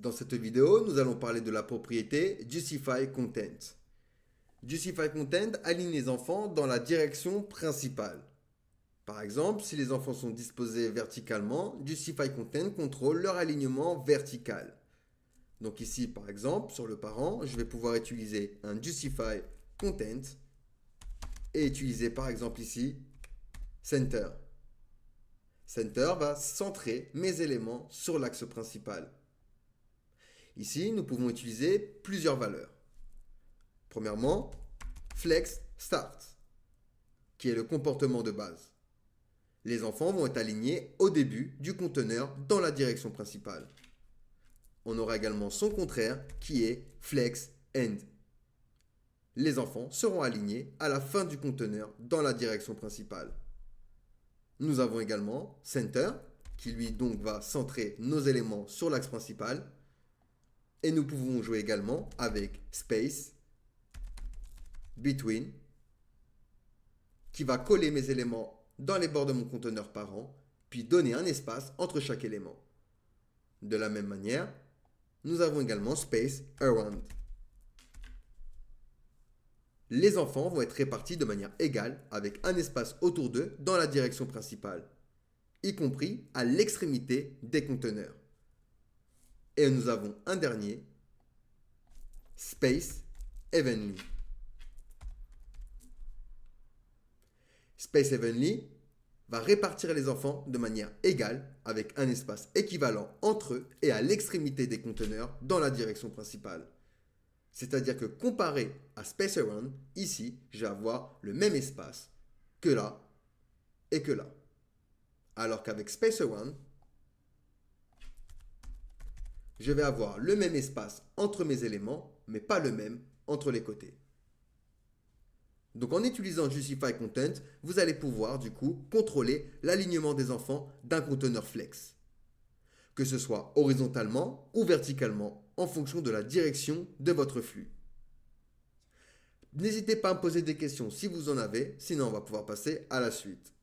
Dans cette vidéo, nous allons parler de la propriété Justify Content. Justify Content aligne les enfants dans la direction principale. Par exemple, si les enfants sont disposés verticalement, Justify Content contrôle leur alignement vertical. Donc ici, par exemple, sur le parent, je vais pouvoir utiliser un Justify Content et utiliser par exemple ici Center. Center va centrer mes éléments sur l'axe principal. Ici, nous pouvons utiliser plusieurs valeurs. Premièrement, Flex Start, qui est le comportement de base. Les enfants vont être alignés au début du conteneur dans la direction principale. On aura également son contraire, qui est Flex End. Les enfants seront alignés à la fin du conteneur dans la direction principale. Nous avons également Center, qui lui donc va centrer nos éléments sur l'axe principal. Et nous pouvons jouer également avec Space, Between, qui va coller mes éléments dans les bords de mon conteneur parent, puis donner un espace entre chaque élément. De la même manière, nous avons également Space Around. Les enfants vont être répartis de manière égale avec un espace autour d'eux dans la direction principale, y compris à l'extrémité des conteneurs. Et nous avons un dernier, Space Evenly. Space Evenly va répartir les enfants de manière égale avec un espace équivalent entre eux et à l'extrémité des conteneurs dans la direction principale. C'est-à-dire que comparé à Space Around, ici, je vais avoir le même espace que là et que là. Alors qu'avec Space Around, je vais avoir le même espace entre mes éléments, mais pas le même entre les côtés. Donc en utilisant Justify Content, vous allez pouvoir du coup contrôler l'alignement des enfants d'un conteneur flex. Que ce soit horizontalement ou verticalement en fonction de la direction de votre flux. N'hésitez pas à me poser des questions si vous en avez, sinon on va pouvoir passer à la suite.